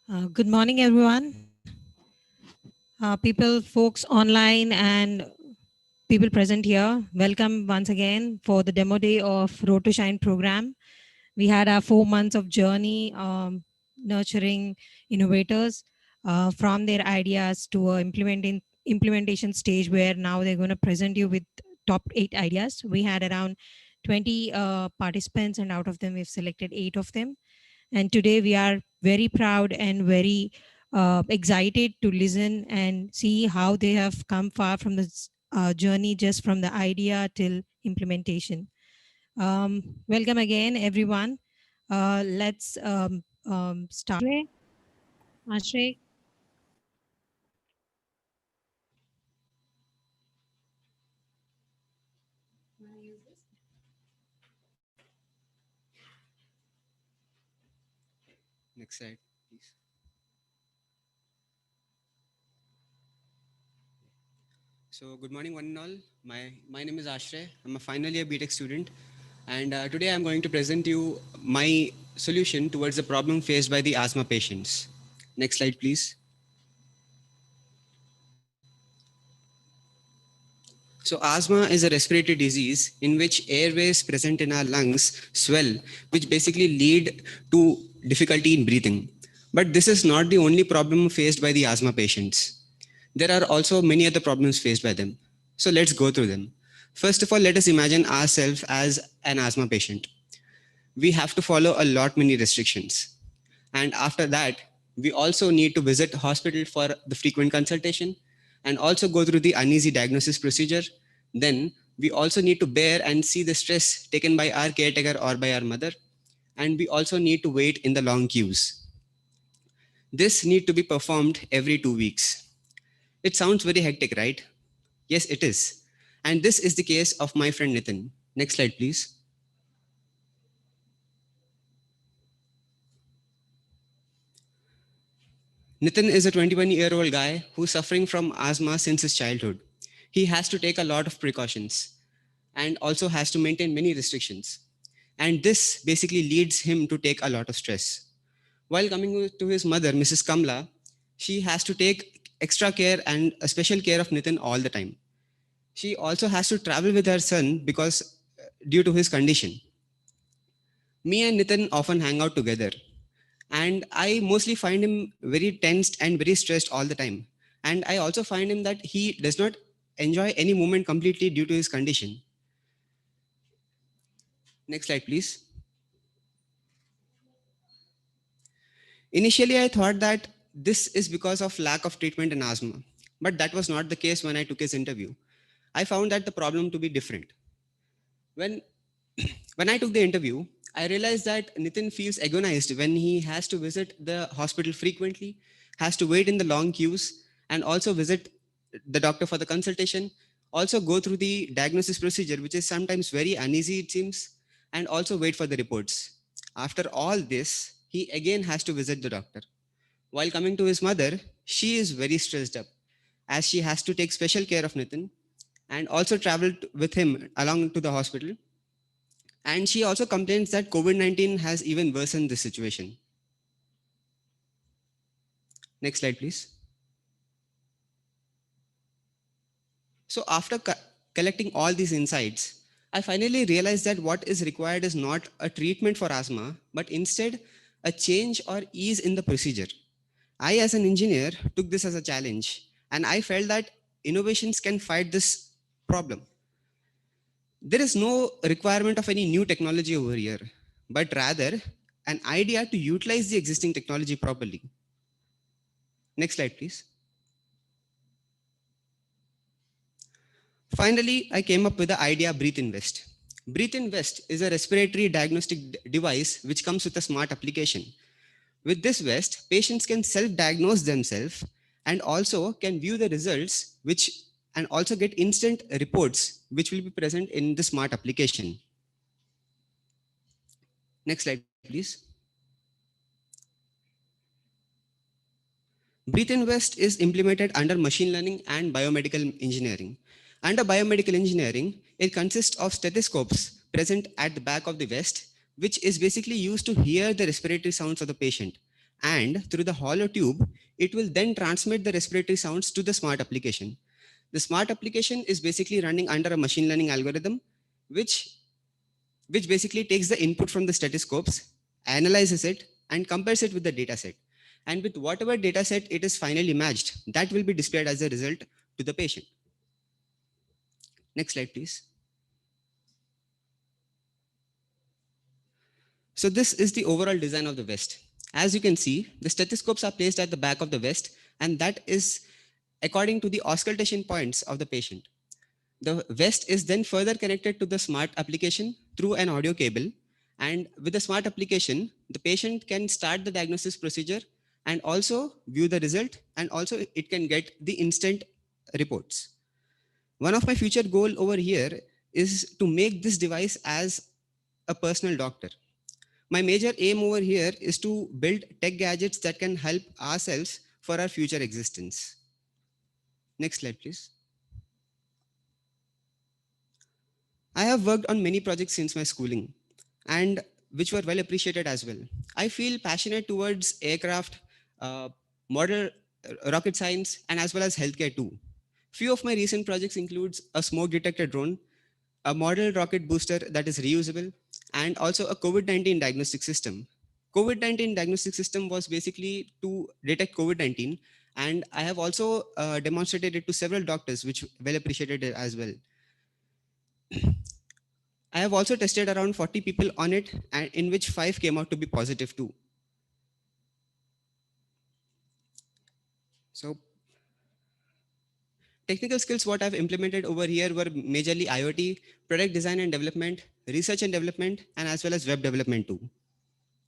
Good morning, everyone. People, folks online, and people present here. Welcome once again for the demo day of Road to Shine program. We had our 4 months of journey nurturing innovators from their ideas to a implementation stage where now they're going to present you with top 8 ideas. We had around 20 participants, and out of them, we've selected 8 of them. And today we are very proud and very excited to listen and see how they have come far from this journey, just from the idea till implementation. Welcome again, everyone. Let's start. Ashray. Next slide, please. So, good morning, one and all. My name is Ashray. I'm a final year BTech student, and today I'm going to present you my solution towards the problem faced by the asthma patients. Next slide, please. So, asthma is a respiratory disease in which airways present in our lungs swell, which basically lead to difficulty in breathing. But this is not the only problem faced by the asthma patients. There are also many other problems faced by them. So, let's go through them. First of all, let us imagine ourselves as an asthma patient. We have to follow a lot many restrictions. And after that, we also need to visit hospital for the frequent consultation and also go through the uneasy diagnosis procedure. Then we also need to bear and see the stress taken by our caretaker or by our mother. And we also need to wait in the long queues. This need to be performed every 2 weeks. It sounds very hectic, right? Yes, it is. And this is the case of my friend Nitin. Next slide, please. Nitin is a 21-year-old guy who's suffering from asthma since his childhood. He has to take a lot of precautions and also has to maintain many restrictions. And this basically leads him to take a lot of stress. While coming to his mother, Mrs. Kamla, she has to take extra care and a special care of Nitin all the time. She also has to travel with her son because due to his condition. Me and Nitin often hang out together, and I mostly find him very tensed and very stressed all the time. And I also find him that he does not enjoy any moment completely due to his condition. Next slide, please. Initially, I thought that this is because of lack of treatment in asthma, but that was not the case when I took his interview. I found that the problem to be different. When when I took the interview, I realized that Nitin feels agonized when he has to visit the hospital frequently, has to wait in the long queues, and also visit the doctor for the consultation, also go through the diagnosis procedure, which is sometimes very uneasy, it seems, and also wait for the reports. After all this, he again has to visit the doctor. While coming to his mother, she is very stressed up as she has to take special care of Nitin and also travel with him along to the hospital, and she also complains that COVID 19 has even worsened the situation. Next slide, please. So, after collecting all these insights, I finally realized that what is required is not a treatment for asthma, but instead a change or ease in the procedure. I, as an engineer, took this as a challenge, and I felt that innovations can fight this problem. There is no requirement of any new technology over here, but rather an idea to utilize the existing technology properly. Next slide, please. Finally, I came up with the idea Breathe Invest. Breathe Invest is a respiratory diagnostic device which comes with a smart application. With this vest, patients can self-diagnose themselves and also can view the results which and also get instant reports which will be present in the smart application. Next slide, please. Breathe Invest is implemented under machine learning and biomedical engineering. Under biomedical engineering, it consists of stethoscopes present at the back of the vest, which is basically used to hear the respiratory sounds of the patient. and through the hollow tube, it will then transmit the respiratory sounds to the smart application. The smart application is basically running under a machine learning algorithm, which, which basically takes the input from the stethoscopes, analyzes it, and compares it with the data set. And with whatever data set it is finally matched, that will be displayed as a result to the patient. Next slide, please. So this is the overall design of the vest. As you can see, the stethoscopes are placed at the back of the vest, and that is according to the auscultation points of the patient. The vest is then further connected to the smart application through an audio cable. And with the smart application, the patient can start the diagnosis procedure and also view the result, and also it can get the instant reports. One of my future goal over here is to make this device as a personal doctor. My major aim over here is to build tech gadgets that can help ourselves for our future existence. Next slide, please. I have worked on many projects since my schooling, and which were well appreciated as well. I feel passionate towards aircraft, model rocket science, and as well as healthcare too. Few of my recent projects includes a smoke detector drone, a model rocket booster that is reusable, and also a COVID-19 diagnostic system. COVID-19 diagnostic system was basically to detect COVID-19, and I have also demonstrated it to several doctors, which well appreciated it as well. I have also tested around 40 people on it, and in which 5 came out to be positive too. So technical skills what I've implemented over here were majorly IoT, product design and development, research and development, and as well as web development too.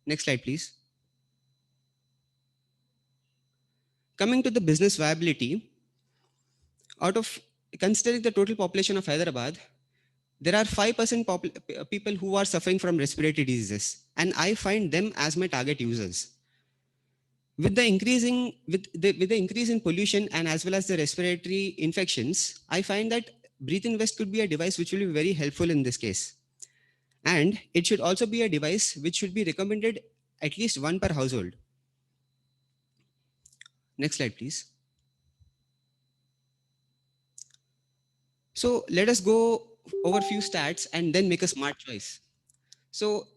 Next slide, please. Coming to the business viability, out of considering the total population of Hyderabad, there are 5% people who are suffering from respiratory diseases, and I find them as my target users. With the increase in pollution and as well as the respiratory infections, I find that Breathe Invest could be a device which will be very helpful in this case. And it should also be a device which should be recommended at least one per household. Next slide, please. So let us go over a few stats and then make a smart choice. So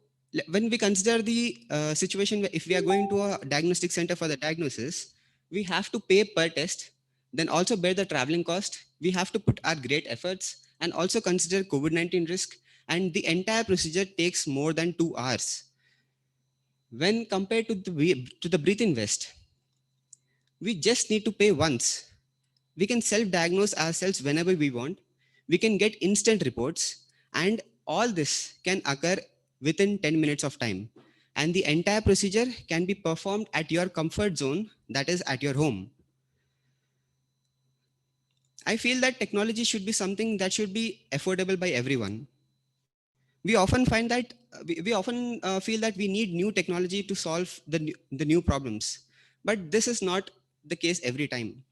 when we consider the situation where if we are going to a diagnostic center for the diagnosis, we have to pay per test, then also bear the traveling cost. We have to put our great efforts and also consider COVID-19 risk, and the entire procedure takes more than 2 hours. When compared to the Breathe Invest, we just need to pay once. We can self-diagnose ourselves whenever we want. We can get instant reports, and all this can occur within 10 minutes of time. And the entire procedure can be performed at your comfort zone, that is at your home. I feel that technology should be something that should be affordable by everyone. We often find that we often feel that we need new technology to solve the new problems. But this is not the case every time.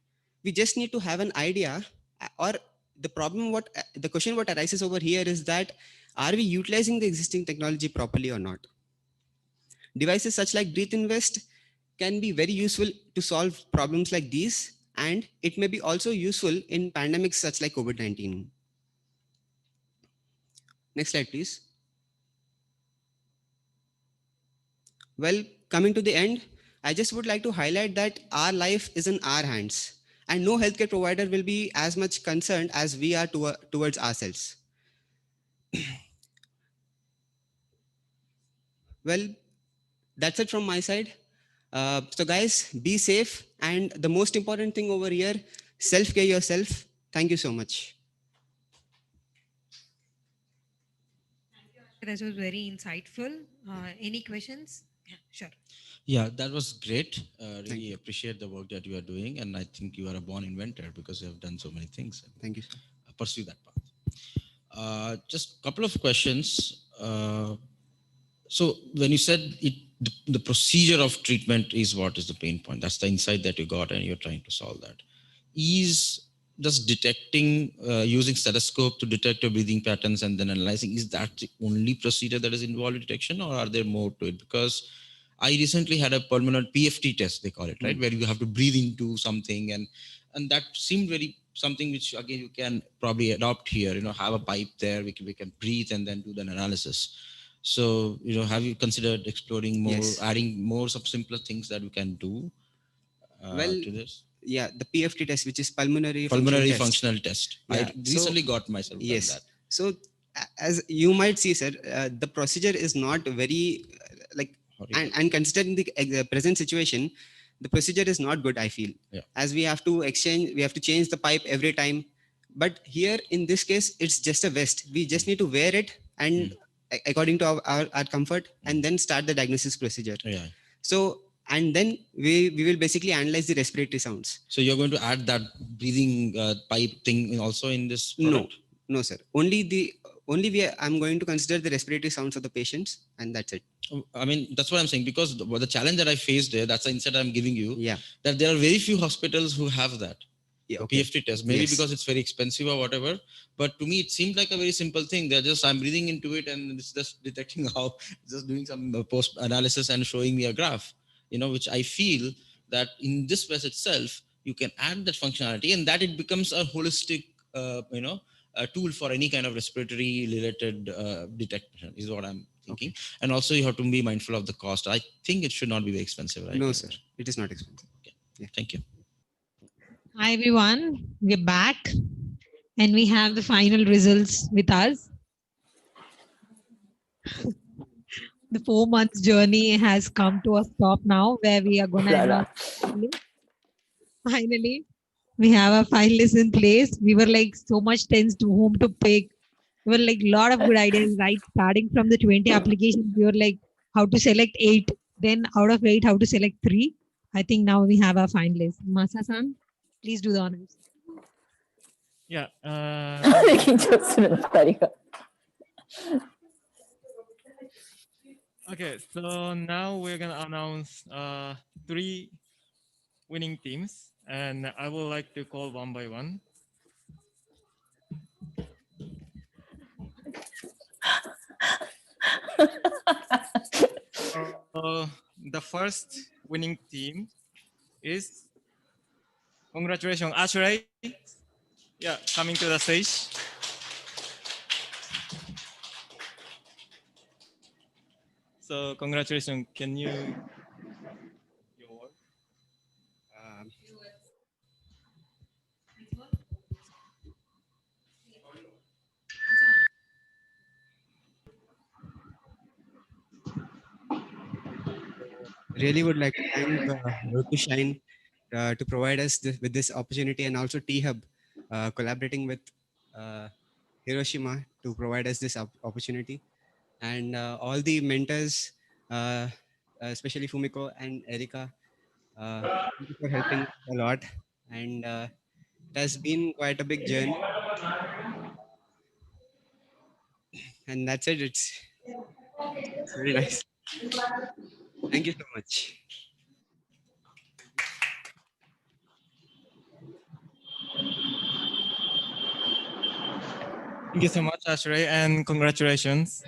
We just need to have an idea, or the question what arises over here is that, are we utilizing the existing technology properly or not? Devices such like Breathe Invest can be very useful to solve problems like these, and it may be also useful in pandemics such like COVID-19. Next slide, please. Well, coming to the end, I just would like to highlight that our life is in our hands, and no healthcare provider will be as much concerned as we are towards ourselves. Well, that's it from my side. So guys, be safe, and the most important thing over here, self-care yourself. Thank you so much. That was very insightful. Any questions? Yeah, sure. Yeah, that was great. Really appreciate the work that you are doing, and I think you are a born inventor because you have done so many things. Thank you, sir. Pursue that path. Just a couple of questions. So when you said the procedure of treatment is what is the pain point, that's the insight that you got and you're trying to solve that. Is just detecting using stethoscope to detect your breathing patterns and then analyzing, is that the only procedure that is involved in detection, or are there more to it? Because I recently had a pulmonary PFT test, they call it, right? Where you have to breathe into something, and that seemed very something which again you can probably adopt here. Have a pipe there, we can breathe and then do the analysis. So have you considered exploring more, Yes. adding more some simpler things that we can do Well, to this? Yeah, the PFT test, which is pulmonary Functional test. Yeah. I recently got myself Yes. done that. So as you might see, sir, the procedure is not very like, and considering the present situation, the procedure is not good, I feel. Yeah. As we have to change the pipe every time. But here in this case, it's just a vest. We just need to wear it and according to our comfort, and then start the diagnosis procedure. Yeah. So, and then we will basically analyze the respiratory sounds. So you're going to add that breathing pipe thing also in this product? No, sir. I'm going to consider the respiratory sounds of the patients, and that's it. I mean, that's what I'm saying, because the challenge that I faced there, that's the insight I'm giving you. Yeah. That there are very few hospitals who have that. Yeah, okay. PFT test, maybe because it's very expensive or whatever. But to me, it seemed like a very simple thing. I'm breathing into it and it's just detecting how, just doing some post analysis and showing me a graph, which I feel that in this vest itself, you can add that functionality and that it becomes a holistic, a tool for any kind of respiratory related detection is what I'm thinking. Okay. And also you have to be mindful of the cost. I think it should not be very expensive, right? No, sir. It is not expensive. Okay. Yeah. Thank you. Hi, everyone. We're back and we have the final results with us. The 4 months journey has come to a stop now, where we are going to announce finally we have a finalist in place. We were like so much tense to whom to pick. We were like a lot of good ideas, right? Starting from the 20 applications, we were like how to select 8, then out of 8, how to select 3. I think now we have a finalist. Masa-san, please do the honors. Yeah. Okay, so now we're gonna announce 3 winning teams, and I would like to call one by one. The first winning team is, congratulations, Ashray. Yeah, coming to the stage. So congratulations. Can you? Your work? Really would like to thank Rotushine to provide us with this opportunity, and also T-Hub collaborating with Hiroshima to provide us this opportunity, and all the mentors, especially Fumiko and Erika, thank you for helping a lot, and it has been quite a big journey. And that's it. It's very nice. Thank you so much. Thank you so much, Ashray, and congratulations.